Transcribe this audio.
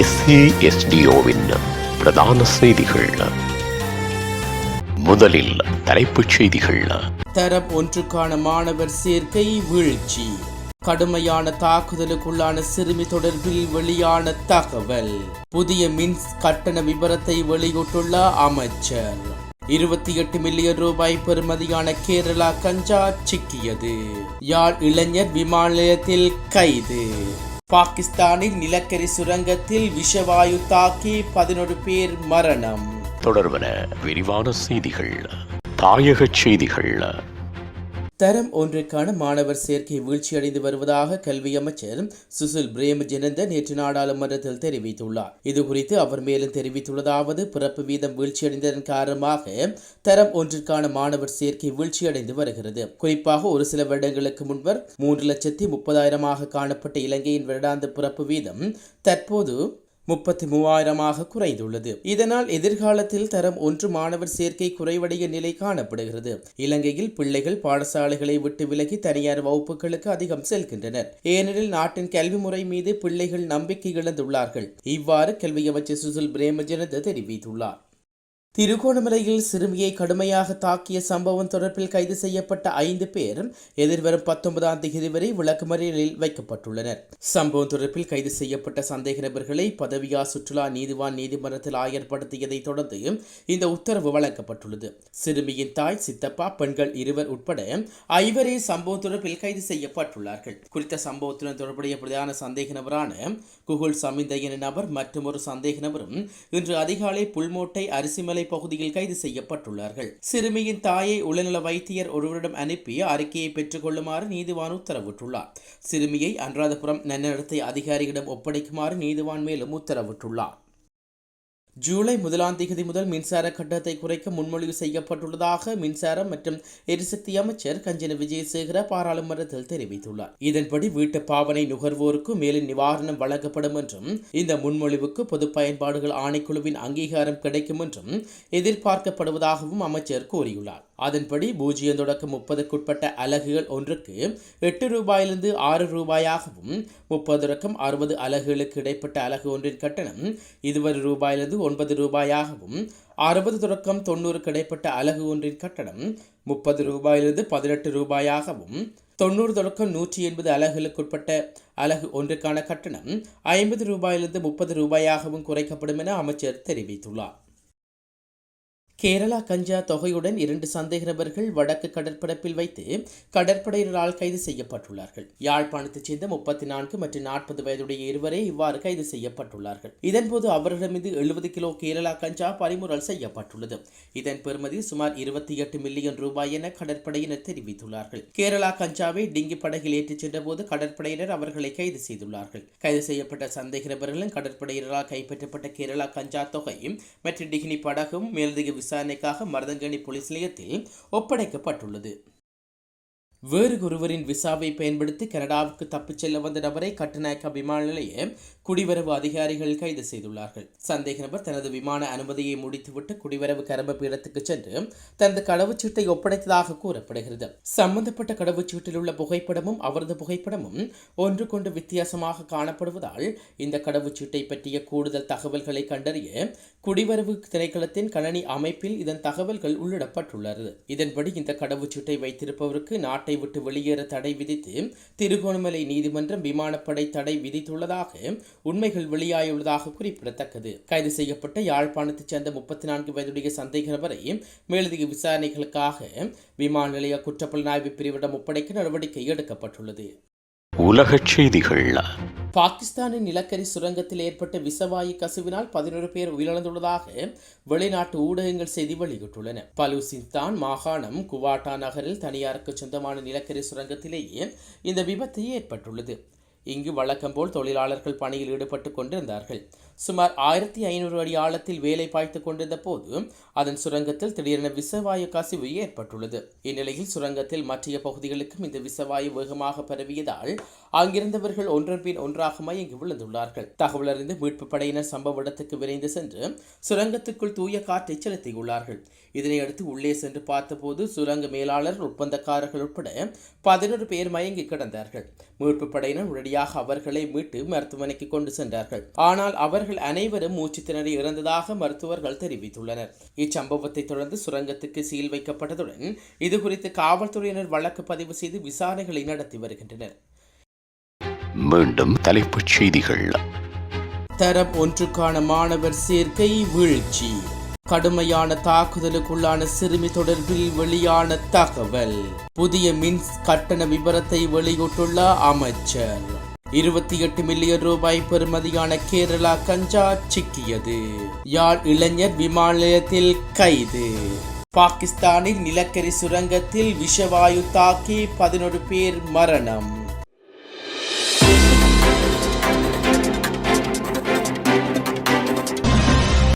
SASDOவின் பிரதான செய்திகள். முதலில் தலைப்புச் செய்திகள். தரம் ஒன்றுக்கான மாணவர் சேர்க்கை வீழ்ச்சி. கடுமையான தாக்குதலுக்குள்ளான சிறுமி தொடர்பில் வெளியான தகவல். புதிய மின் கட்டண விபரத்தை வெளியிட்டுள்ள அமைச்சர். 28 மில்லியன் ரூபாய் பெறுமதியான கேரளா கஞ்சா சிக்கியது. யாழ் இளைஞர் விமான நிலையத்தில் கைது. பாகிஸ்தானின் நிலக்கரி சுரங்கத்தில் விஷவாயு தாக்கி 11 பேர் மரணம். தொடர்பன விரிவான செய்திகள். தாயக செய்திகள். தரம் ஒன்றிற்கான மாணவர் சேர்க்கை வீழ்ச்சியடைந்து வருவதாக கல்வி அமைச்சர் சுசில் பிரேமஜனந்த நேற்று நாடாளுமன்றத்தில் தெரிவித்துள்ளார். இதுகுறித்து அவர் மேலும் தெரிவித்துள்ளதாவது, பிறப்பு வீதம் வீழ்ச்சியடைந்ததன் காரணமாக தரம் ஒன்றிற்கான மாணவர் சேர்க்கை வீழ்ச்சியடைந்து வருகிறது. குறிப்பாக ஒரு சில வருடங்களுக்கு முன்பர் 3,30,000 காணப்பட்ட இலங்கையின் வருடாந்த பிறப்பு வீதம் தற்போது 33,000 குறைந்துள்ளது. இதனால் எதிர்காலத்தில் தரம் 1 மாணவர் சேர்க்கை குறைவடைய நிலை காணப்படுகிறது. இலங்கையில் பிள்ளைகள் பாடசாலைகளை விட்டு விலகி தனியார் வகுப்புகளுக்கு அதிகம் செல்கின்றனர். ஏனெனில் நாட்டின் கல்வி முறை மீது பிள்ளைகள் நம்பிக்கை இழந்துள்ளார்கள். இவ்வாறு கல்வி அமைச்சர் சுசில் பிரேமஜனந்த தெரிவித்துள்ளார். திருகோணமலையில் சிறுமியை கடுமையாக தாக்கிய சம்பவம் தொடர்பில் கைது செய்யப்பட்ட 5 பேர் எதிர்வரும் 19ஆம் தேதி வரை விளக்குமறியலில் வைக்கப்பட்டுள்ளனர். சம்பவம் தொடர்பில் கைது செய்யப்பட்ட சந்தேக நபர்களை பதவியா சுற்றுலா நீதிவான் நீதிமன்றத்தில் ஆயர்படுத்தியதை தொடர்ந்து இந்த உத்தரவு வழங்கப்பட்டுள்ளது. சிறுமியின் தாய், சித்தப்பா, பெண்கள் 2 உட்பட 5 சம்பவம் தொடர்பில் கைது செய்யப்பட்டுள்ளார்கள். குறித்த சம்பவத்துடன் தொடர்புடைய பிரதான சந்தேக நபரான குகுல் சமிந்த என நபர் மற்றும் ஒரு சந்தேக நபரும் இன்று அதிகாலை புல்மோட்டை அரிசிமலை பகுதியில் கைது செய்யப்பட்டுள்ளார்கள். சிறுமியின் தாயை உளநல வைத்தியர் ஒருவரிடம் அனுப்பி அறிக்கையை பெற்றுக் கொள்ளுமாறு நீதிவான் உத்தரவிட்டுள்ளார். சிறுமியை அனுராதபுரம் நன்னடத்தை அதிகாரியிடம் ஒப்படைக்குமாறு நீதிவான் மேலும் உத்தரவிட்டுள்ளார். ஜூலை 1ஆம் தேதி முதல் மின்சார கட்டணத்தை குறைக்க முன்மொழிவு செய்யப்பட்டுள்ளதாக மின்சாரம் மற்றும் எரிசக்தி அமைச்சர் கஞ்சன விஜயசேகர பாராளுமன்றத்தில் தெரிவித்துள்ளார். இதன்படி வீட்டு பாவனை நுகர்வோருக்கு மேலும் நிவாரணம் வழங்கப்படும் என்றும் இந்த முன்மொழிவுக்கு பொது பயன்பாடுகள் ஆணைக்குழுவின் அங்கீகாரம் கிடைக்கும் என்றும் எதிர்பார்க்கப்படுவதாகவும் அமைச்சர் கூறியுள்ளார். அதன்படி 0 தொடக்கம் 30க்குட்பட்ட அலகுகள் ஒன்றுக்கு 8 ரூபாயிலிருந்து 6 ரூபாயாகவும், 30 தொடக்கம் 60 அலகுகளுக்கு இடைப்பட்ட அலகு ஒன்றின் கட்டணம் 20 ரூபாயிலிருந்து 9 ரூபாயாகவும், 60 தொடக்கம் 90 இடைப்பட்ட அலகு ஒன்றின் கட்டணம் 30 ரூபாயிலிருந்து 18 ரூபாயாகவும், 90 தொடக்கம் 180 அலகுகளுக்குட்பட்ட அலகு ஒன்றுக்கான கட்டணம் 50 ரூபாயிலிருந்து 30 ரூபாயாகவும் குறைக்கப்படும் என அமைச்சர் தெரிவித்துள்ளார். கேரளா கஞ்சா தொகையுடன் 2 சந்தேக நபர்கள் வடக்கு கடற்பரப்பில் வைத்து கடற்படையினரால் கைது செய்யப்பட்டுள்ளார்கள். யாழ்ப்பாணத்தைச் சேர்ந்த 34 மற்றும் 40 வயதுடைய இருவரே இவ்வாறு கைது செய்யப்பட்டுள்ளார்கள். இதன்போது அவர்களிடமிருந்து 70 கிலோ கேரளா கஞ்சா பறிமுதல் செய்யப்பட்டுள்ளது. இதன் பெறுமதி சுமார் 28 மில்லியன் ரூபாய் என கடற்படையினர் தெரிவித்துள்ளார்கள். கேரளா கஞ்சாவை டிங்கி படகில் ஏற்றிச் சென்றபோது கடற்படையினர் அவர்களை கைது செய்துள்ளார்கள். கைது செய்யப்பட்ட சந்தேக நபர்களும் கடற்படையினரால் கைப்பற்றப்பட்ட கேரளா கஞ்சா தொகை மற்றும் டிகினி படகும் மேலதிக விசாரணைக்காக மருதங்கணி போலீஸ் நிலையத்தில் ஒப்படைக்கப்பட்டுள்ளது. வேறு ஒருவரின் விசாவை பயன்படுத்தி கனடாவுக்கு தப்பிச் செல்ல வந்த நபரை கட்டுநாயக்க விமான நிலைய குடிவரவு அதிகாரிகள் கைது செய்துள்ளார்கள். சந்தேக நபர் தனது விமான அனுமதியை முடித்துவிட்டு குடிவரவு கரம்ப பீடத்துக்கு சென்று தனது கடவுச்சீட்டை ஒப்படைத்ததாக கூறப்படுகிறது. சம்பந்தப்பட்ட கடவுச்சீட்டில் உள்ள புகைப்படமும் அவரது புகைப்படமும் ஒன்றுக்கொன்று வித்தியாசமாக காணப்படுவதால் இந்த கடவுச்சீட்டை பற்றிய கூடுதல் தகவல்களை கண்டறிய குடிவரவு திணைக்களத்தின் கணனி அமைப்பில் இதன் தகவல்கள் உள்ளிடப்பட்டுள்ளது. இதன்படி இந்த கடவுச்சீட்டை வைத்திருப்பவருக்கு நாட்டை விட்டு வெளியேற தடை விதித்து திருகோணமலை நீதிமன்றம் விமானப்படை தடை விதித்துள்ளதாக உண்மைகள் வெளியாகியுள்ளதாக குறிப்பிடத்தக்கது. கைது செய்யப்பட்ட யாழ்ப்பாணத்தைச் சேர்ந்த 34 வயதுடைய சந்தேக நபரை மேலதிக விசாரணைகளுக்காக விமான நிலைய குற்றப்புலனாய்வு பிரிவிடம் ஒப்படைக்க நடவடிக்கை எடுக்கப்பட்டுள்ளது. உலகச் செய்திகள். பாகிஸ்தானின் நிலக்கரி சுரங்கத்தில் ஏற்பட்ட விஷவாயு கசிவினால் 11 பேர் உயிரிழந்துள்ளதாக வெளிநாட்டு ஊடகங்கள் செய்தி வெளியிட்டுள்ளன. பலூசிஸ்தான் மாகாணம் குவாட்டா நகரில் தனியாருக்கு சொந்தமான நிலக்கரி சுரங்கத்திலேயே இந்த விபத்து ஏற்பட்டுள்ளது. இங்கு வழக்கம்போல் தொழிலாளர்கள் பணியில் ஈடுபட்டு கொண்டிருந்தார்கள். சுமார் 1500 அடி ஆழத்தில் வேலை பாய்த்துக் கொண்டிருந்த போது அதன் சுரங்கத்தில் திடீரென விஷவாயு கசிவு ஏற்பட்டுள்ளது. இந்நிலையில் சுரங்கத்தில் மற்ற பகுதிகளுக்கும் இந்த விஷவாயு வேகமாக பரவியதால் அங்கிருந்தவர்கள் ஒன்றன் பின் ஒன்றாக மயங்கி விழுந்துள்ளார்கள். தகவல் அறிந்து மீட்பு படையினர் சம்பவ இடத்துக்கு விரைந்து சென்று சுரங்கத்துக்குள் தூய காற்றை செலுத்தியுள்ளார்கள். இதனையடுத்து உள்ளே சென்று பார்த்தபோது சுரங்க மேலாளர், ஒப்பந்தக்காரர்கள் உட்பட 11 பேர் மயங்கி கிடந்தார்கள். மீட்பு படையினர் உடனடியாக அவர்களை மீட்டு மருத்துவமனைக்கு கொண்டு சென்றார்கள். ஆனால் அவர்கள் அவர்கள் அனைவரும் மூச்சு திணறி இறந்ததாக மருத்துவர்கள் தெரிவித்துள்ளனர். இச்சம்பவத்தை தொடர்ந்து சுரங்கத்துக்கு சீல் வைக்கப்பட்டதுடன் இதுகுறித்து காவல்துறையினர் வழக்கு பதிவு செய்து விசாரணைகளை நடத்தி வருகின்றனர். மீண்டும் தலைப்புச் செய்திகள். தரம் ஒன்றுக்கான மாணவர் சேர்க்கை வீழ்ச்சி. கடுமையான தாக்குதலுக்குள்ளான சிறுமி தொடர்பில் வெளியான தகவல். புதிய மின் கட்டண விபரத்தை வெளியிட்டுள்ள அமைச்சர். 28 மில்லியன் ரூபாய் பெறுமதியான கேரளா கஞ்சா சிக்கியது. யாழ் இளைஞர் விமான நிலையத்தில் கைது. பாகிஸ்தானின் நிலக்கரி சுரங்கத்தில் விஷவாயு தாக்கி 11 பேர் மரணம்.